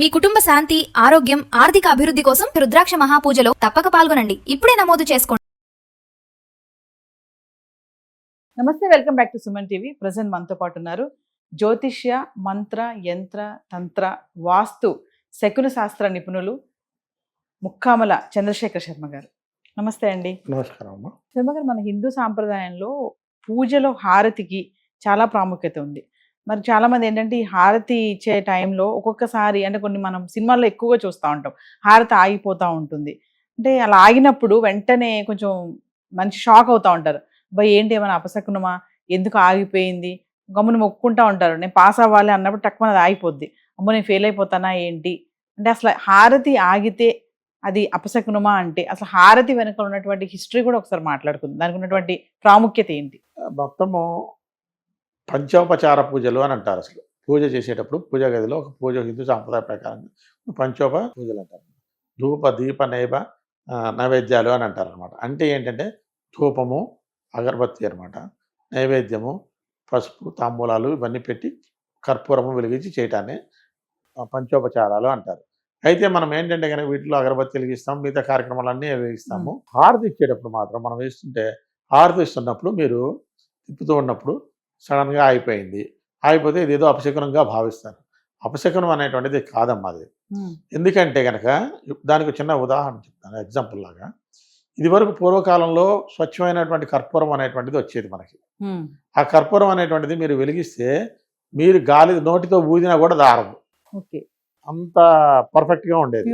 మీ కుటుంబ శాంతి, ఆరోగ్యం, ఆర్థిక అభివృద్ధి కోసం రుద్రాక్ష మహాపూజలో తప్పక పాల్గొనండి. ఇప్పుడే నమోదు చేసుకోండి. నమస్తే, welcome back to Suman TV. Present మనతో పాటు ఉన్నారు జ్యోతిష్య, మంత్ర, యంత్ర, తంత్ర, వాస్తు, శకున శాస్త్ర నిపుణులు ముక్కామల చంద్రశేఖర్ శర్మ గారు. నమస్తే అండి. నమస్కారం అమ్మా. శర్మ గారు, మన హిందూ సాంప్రదాయంలో పూజలో హారతికి చాలా ప్రాముఖ్యత ఉంది. మరి చాలా మంది ఏంటంటే ఈ హారతి ఇచ్చే టైంలో ఒక్కొక్కసారి అంటే కొన్ని మనం సినిమాల్లో ఎక్కువగా చూస్తూ ఉంటాం, హారతి ఆగిపోతూ ఉంటుంది. అంటే అలా ఆగినప్పుడు వెంటనే కొంచెం మంచి షాక్ అవుతూ ఉంటారు. అబ్బాయి ఏంటి, ఏమైనా అపశకునమా, ఎందుకు ఆగిపోయింది, గమ్మున మొక్కుంటూ ఉంటారు. నేను పాస్ అవ్వాలి అన్నప్పుడు టక్కున అది ఆగిపోద్ది. అమ్మో నేను ఫెయిల్ అయిపోతానా ఏంటి అంటే, అసలు హారతి ఆగితే అది అపశకునమా అంటే అసలు హారతి వెనుక ఉన్నటువంటి హిస్టరీ కూడా ఒకసారి మాట్లాడుకుందాం. దానికి ఉన్నటువంటి ప్రాముఖ్యత ఏంటి? మొత్తము పంచోపచార పూజలు అని అంటారు. అసలు పూజ చేసేటప్పుడు పూజ గదిలో ఒక పూజ హిందూ సాంప్రదాయ ప్రకారం పంచోప పూజలు అంటారు. ధూప దీప నైవేద్యాలు అని అంటారు అనమాట. అంటే ఏంటంటే ధూపము, అగరబత్తి అనమాట, నైవేద్యము, పసుపు, తాంబూలాలు ఇవన్నీ పెట్టి కర్పూరము వెలిగించి చేయటాన్ని పంచోపచారాలు అంటారు. అయితే మనం ఏంటంటే కనుక వీటిలో అగరబత్తి వెలిగిస్తాం, మిగతా కార్యక్రమాలన్నీ వెలిగిస్తాము. హారతి ఇచ్చేటప్పుడు మాత్రం మనం వేస్తుంటే హారతి ఇస్తున్నప్పుడు మీరు తిప్పుతూ ఉన్నప్పుడు సడన్గా ఆగిపోతే ఇదేదో అపశకునంగా భావిస్తారు. అపశకునం అనేటువంటిది కాదమ్మా అది. ఎందుకంటే కనుక దానికి చిన్న ఉదాహరణ చెప్తాను, ఎగ్జాంపుల్ లాగా. ఇది వరకు పూర్వకాలంలో స్వచ్ఛమైనటువంటి కర్పూరం అనేటువంటిది వచ్చేది మనకి. ఆ కర్పూరం అనేటువంటిది మీరు వెలిగిస్తే మీరు గాలి నోటితో ఊదినా కూడా దారదు. అంత పర్ఫెక్ట్ గా ఉండేది,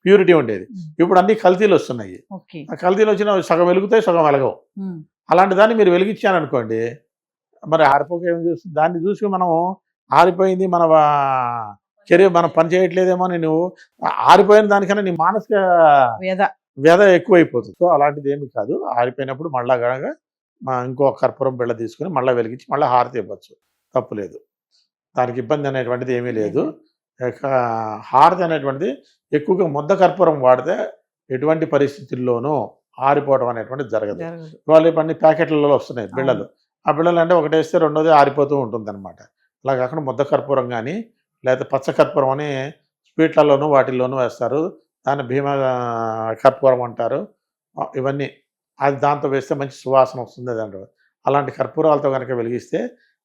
ప్యూరిటీ ఉండేది. ఇప్పుడు అన్ని కల్తీలు వస్తున్నాయి. ఆ కల్తీలు వచ్చిన సగం వెలుగుతాయి, సగం వెలగవు. అలాంటి దాన్ని మీరు వెలిగించాననుకోండి, మరి ఆరిపోక ఏం చూస్తుంది, దాన్ని చూసి మనం ఆరిపోయింది, మన మనం పని చేయట్లేదేమో అని నువ్వు ఆరిపోయిన దానికన్నా నీ మానసిక వ్యధ ఎక్కువైపోతుంది. సో అలాంటిది ఏమి కాదు. ఆరిపోయినప్పుడు మళ్ళా కనుక ఇంకో కర్పూరం బిళ్ళ తీసుకుని మళ్ళీ వెలిగించి మళ్ళీ హారతి ఇవ్వచ్చు, తప్పులేదు. దానికి ఇబ్బంది అనేటువంటిది ఏమీ లేదు. హారతి అనేటువంటిది ఎక్కువగా ముద్ద కర్పూరం వాడితే ఎటువంటి పరిస్థితుల్లోనూ ఆరిపోవడం అనేటువంటిది జరగదు. వాళ్ళు ఇవన్నీ ప్యాకెట్లలో వస్తున్నాయి బిళ్ళలు. ఆ బిళ్ళలు అంటే ఒకటి వేస్తే రెండోది ఆరిపోతూ ఉంటుంది అనమాట. అలా కాకుండా ముద్ద కర్పూరం కానీ లేకపోతే పచ్చ కర్పూరం అని స్వీట్లలోనూ వాటిల్లోనూ వేస్తారు. దాన్ని భీమ కర్పూరం అంటారు. ఇవన్నీ అది దాంతో వేస్తే మంచి సువాసన వస్తుంది అది అంటారు. అలాంటి కర్పూరాలతో కనుక వెలిగిస్తే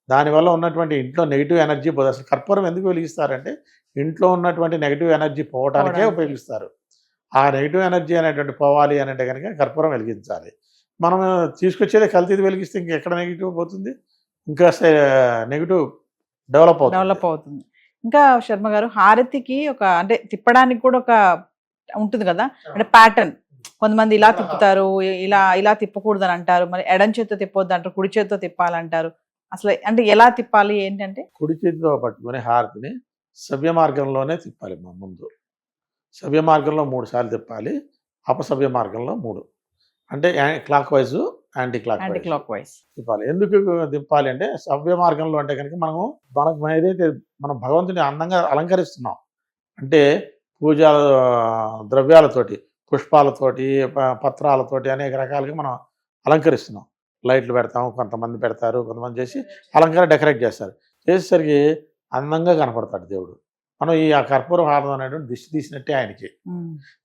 దానివల్ల ఉన్నటువంటి ఇంట్లో నెగిటివ్ ఎనర్జీ పోదు. అసలు కర్పూరం ఎందుకు వెలిగిస్తారంటే ఇంట్లో ఉన్నటువంటి నెగిటివ్ ఎనర్జీ పోవడానికే ఉపయోగిస్తారు. ఆ నెగిటివ్ ఎనర్జీ అనేటువంటి పోవాలి అని అంటే కనుక కర్పూరం వెలిగించాలి. మనం తీసుకొచ్చేది కల్తీది వెలిగిస్తే ఇంకెక్కడ నెగిటివ్ పోతుంది, ఇంకా నెగిటివ్ డెవలప్ అవుతుంది. ఇంకా శర్మ గారు, హారతికి ఒక అంటే తిప్పడానికి కూడా ఒక ఉంటుంది కదా, అంటే ప్యాటర్న్. కొంతమంది ఇలా తిప్పుతారు, ఇలా తిప్పకూడదు అని అంటారు. మరి ఎడం చేతితో తిప్పొద్దు అంటారు, కుడి చేతితో తిప్పాలంటారు. అసలు అంటే ఎలా తిప్పాలి ఏంటంటే? కుడి చేతితో పట్టుకుని హారతిని సవ్య మార్గంలోనే తిప్పాలి. ముందు సవ్య మార్గంలో 3 సార్లు తిప్పాలి, అపసవ్య మార్గంలో 3. అంటే clock wise, anti clock wise తిప్పాలి. ఎందుకు తిప్పాలి అంటే సవ్య మార్గంలో అంటే కనుక మనకు ఏదైతే మనం భగవంతుని అందంగా అలంకరిస్తున్నాం అంటే పూజా ద్రవ్యాలతోటి, పుష్పాలతోటి, పత్రాలతోటి అనేక రకాలుగా మనం అలంకరిస్తున్నాం. లైట్లు పెడతాము, కొంతమంది పెడతారు, కొంతమంది చేసి అలంకారం డెకరేట్ చేస్తారు. చేసేసరికి అందంగా కనపడతాడు దేవుడు. మనం ఆ కర్పూరం హారతి అనేటువంటి దిష్టి తీసినట్టే ఆయనకి.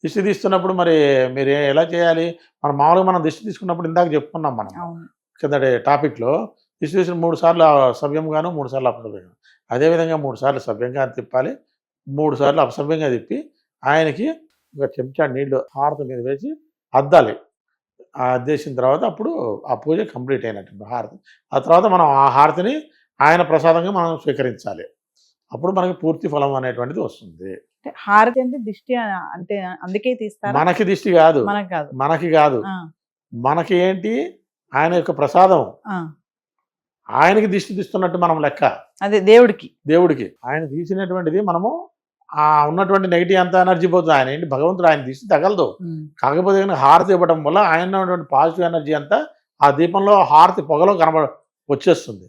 దిష్టి తీస్తున్నప్పుడు మరి మీరు ఎలా చేయాలి? మామూలుగా మనం దిష్టి తీసుకున్నప్పుడు ఇందాక చెప్పుకున్నాం మనం కిందటి టాపిక్లో, దిష్టి తీసిన 3 సార్లు సవ్యంగాను 3 సార్లు అపసవ్యంగా. అదేవిధంగా 3 సార్లు సవ్యంగా తిప్పాలి, 3 సార్లు అపసవ్యంగా తిప్పి ఆయనకి ఒక చెంచా నీళ్లు హారతి మీద వేసి అద్దాలి. అద్దేసిన తర్వాత అప్పుడు ఆ పూజ కంప్లీట్ అయినట్టు హారతి. ఆ తర్వాత మనం ఆ హారతిని ఆయన ప్రసాదంగా మనం స్వీకరించాలి. అప్పుడు మనకి పూర్తి ఫలం అనేటువంటిది వస్తుంది. హారతి అంటే దిష్టి అంటే అందుకే తీస్తారు. మనకి దిష్టి కాదు, మనకి కాదు, మనకి ఏంటి ఆయన యొక్క ప్రసాదం. ఆయనకి దిష్టి తీస్తున్నట్టు మనం లెక్క. అదే దేవుడికి ఆయన తీసినటువంటిది మనము ఆ ఉన్నటువంటి నెగిటివ్ అంత ఎనర్జీ పోతుంది. ఆయన ఏంటి భగవంతుడు, ఆయన దిష్టి తగలదు. కాకపోతే హారతి ఇవ్వడం వల్ల ఆయన ఉన్నటువంటి పాజిటివ్ ఎనర్జీ అంతా ఆ దీపంలో హారతి పొగలో వచ్చేస్తుంది.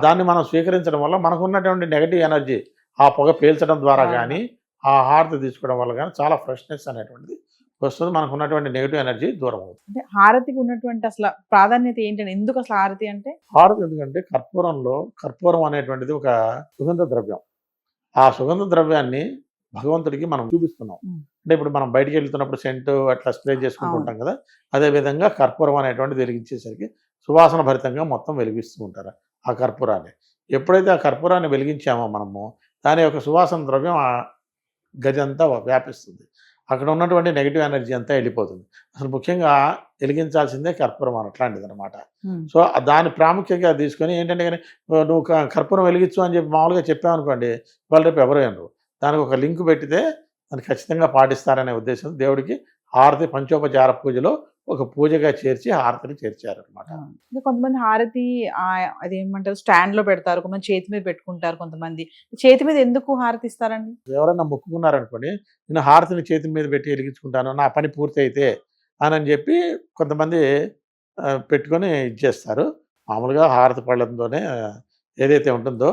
దాన్ని మనం స్వీకరించడం వల్ల మనకు ఉన్నటువంటి నెగటివ్ ఎనర్జీ ఆ పొగ పీల్చడం ద్వారా కానీ ఆ హారతి తీసుకోవడం వల్ల కానీ చాలా ఫ్రెష్నెస్ అనేటువంటిది వస్తుంది. మనకు ఉన్నటువంటి నెగిటివ్ ఎనర్జీ దూరం అవుతుంది. అంటే హారతికి ఉన్నటువంటి అసలు ప్రాధాన్యత ఏంటంటే, ఎందుకు అసలు హారతి అంటే? హారతి ఎందుకంటే కర్పూరం అనేటువంటిది ఒక సుగంధ ద్రవ్యం. ఆ సుగంధ ద్రవ్యాన్ని భగవంతుడికి మనం చూపిస్తున్నాం. ఉమ్. అంటే ఇప్పుడు మనం బయటికి వెళ్తున్నప్పుడు సెంటు అట్లా స్ప్రే చేసుకుంటూ అవును. ఉంటాం కదా, అదే విధంగా కర్పూరం అనేటువంటిది వెలిగించేసరికి సువాసన భరితంగా మొత్తం వెలిగిస్తూ ఉంటారు ఆ కర్పూరాన్ని. ఎప్పుడైతే ఆ కర్పూరాన్ని వెలిగించామో మనము, దాని యొక్క సువాసన ద్రవ్యం ఆ గది అంతా వ్యాపిస్తుంది. అక్కడ ఉన్నటువంటి నెగిటివ్ ఎనర్జీ అంతా వెళ్ళిపోతుంది. అసలు ముఖ్యంగా వెలిగించాల్సిందే కర్పూరం అట్లాంటిది అనమాట. ఉమ్. సో దాని ప్రాముఖ్యంగా తీసుకొని ఏంటంటే కానీ నువ్వు కర్పూరం వెలిగించు అని చెప్పి మామూలుగా చెప్పామనుకోండి, వాళ్ళు రేపు ఎవరు వినరు. దానికి ఒక లింక్ పెడితే దాన్ని ఖచ్చితంగా పాటిస్తారనే ఉద్దేశం దేవుడికి హారతి పంచోపచార పూజలో ఒక పూజగా చేర్చి హారతిని చేర్చారనమాట. ఇంకా కొంతమంది హారతి అదేమంటారు స్టాండ్ లో పెడతారు, కొంతమంది చేతి మీద పెట్టుకుంటారు. కొంతమంది చేతి మీద ఎందుకు హారతి ఇస్తారండి? ఎవరన్నా మొక్కుకున్నారనుకోండి, నేను హారతిని చేతి మీద పెట్టి వెలిగించుకుంటాను నా పని పూర్తి అయితే అని చెప్పి కొంతమంది పెట్టుకొని ఇచ్చేస్తారు. మామూలుగా హారతి పళ్ళంతోనే ఏదైతే ఉంటుందో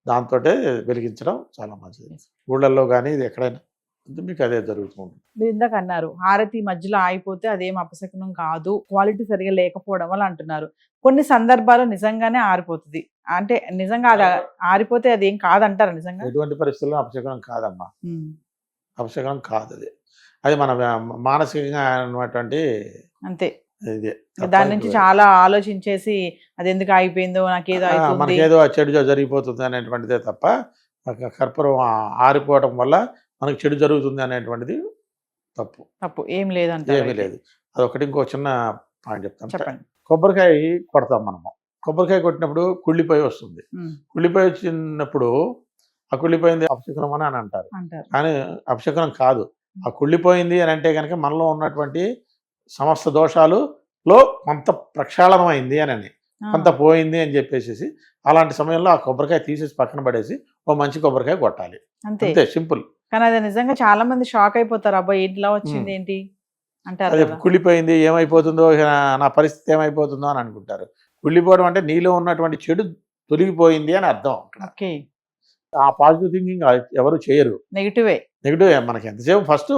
దాంతోటే వెలిగించడం చాలా మంచిది. ఊళ్ళల్లో కానీ ఇది ఎక్కడైనా మీకు అదే జరుగుతూ ఉంటుంది. మీరు ఇందాక అన్నారు హారతి మధ్యలో ఆగిపోతే అదేం అపశకునం కాదు, క్వాలిటీ సరిగా లేకపోవడం వల్ల అంటున్నారు. కొన్ని సందర్భాల్లో నిజంగానే ఆరిపోతుంది, అంటే నిజంగా అది ఆరిపోతే అదేం కాదంటారా నిజంగా? ఎటువంటి పరిస్థితుల్లో అపశకునం కాదమ్మా, ఉమ్. అపశకునం కాదు అది. అది మన మానసికంగా ఉన్నటువంటి అంతే. ఇదే దాని నుంచి చాలా ఆలోచించేసి అది ఎందుకు ఆగిపోయిందో, నాకేదో అవుతుంది, మనకేదో చెడు జరిగిపోతుంది అనేటువంటిదే తప్ప కర్పూరం ఆరిపోవడం వల్ల మనకు చెడు జరుగుతుంది అనేటువంటిది తప్పు. తప్పు ఏం లేదంట. ఏమీ లేదు. అదొకటి. ఇంకో చిన్న పాయింట్ చెప్తాను. చెప్పండి. కొబ్బరికాయ కొడతాం మనము. కొబ్బరికాయ కొట్టినప్పుడు కుళ్ళిపోయి వస్తుంది. ఉమ్. కుళ్ళిపోయి వచ్చినప్పుడు ఆ కుళ్ళిపోయింది అపశకునం అని అంటారు. అంటారు. కానీ అపశకునం కాదు. ఆ కుళ్ళిపోయింది అని అంటే కనుక మనలో ఉన్నటువంటి సమస్త దోషాలులో కొంత ప్రక్షాళనం అయింది అని, కొంత పోయింది అని చెప్పేసి అలాంటి సమయంలో ఆ కొబ్బరికాయ తీసేసి పక్కన పడేసి ఓ మంచి కొబ్బరికాయ కొట్టాలి. అంతే. అంతే, సింపుల్. కానీ అది నిజంగా చాలా మంది షాక్ అయిపోతారు, అబ్బాయి ఇట్లా వచ్చింది ఏంటి అంటారు అదే కదా. కుళ్ళిపోయింది, ఏమైపోతుందో నా పరిస్థితి ఏమైపోతుందో అని అనుకుంటారు. కుళ్ళిపోవడం అంటే నీలో ఉన్నటువంటి చెడు తొలగిపోయింది అని అర్థం. ఓకే. ఆ పాజిటివ్ థింకింగ్ ఎవరు చేయరు. నెగిటివే. నెగిటివ్ మనకి ఎంతసేపు ఫస్ట్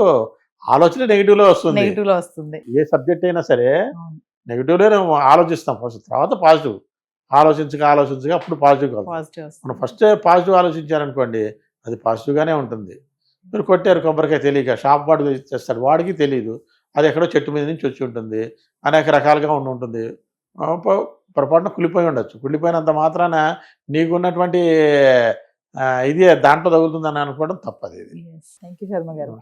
ఆలోచన నెగిటివ్ లో వస్తుంది. నెగిటివ్ లో వస్తుంది. ఏ సబ్జెక్ట్ అయినా సరే అవును. నెగిటివ్ లోనే ఆలోచిస్తాం ఫస్ట్, తర్వాత పాజిటివ్. ఆలోచించగా అప్పుడు పాజిటివ్ కాదు. పాజిటివ్ మనం ఫస్ట్ పాజిటివ్ ఆలోచించారనుకోండి, అది పాజిటివ్ గానే ఉంటుంది. మీరు కొట్టారు కొబ్బరికాయ తెలియక, షాప్ వాడు తెస్తాడు, వాడికి తెలియదు అది ఎక్కడో చెట్టు మీద నుంచి వచ్చి ఉంటుంది, అనేక రకాలుగా ఉంటుంది. పొరపాటున కుళ్ళిపోయి ఉండొచ్చు. కుళ్ళిపోయినంత మాత్రాన నీకున్నటువంటి ఇది దాంట్లో తగులుతుందని అనుకోవడం తప్పది. థ్యాంక్ యూ శర్మ గారు.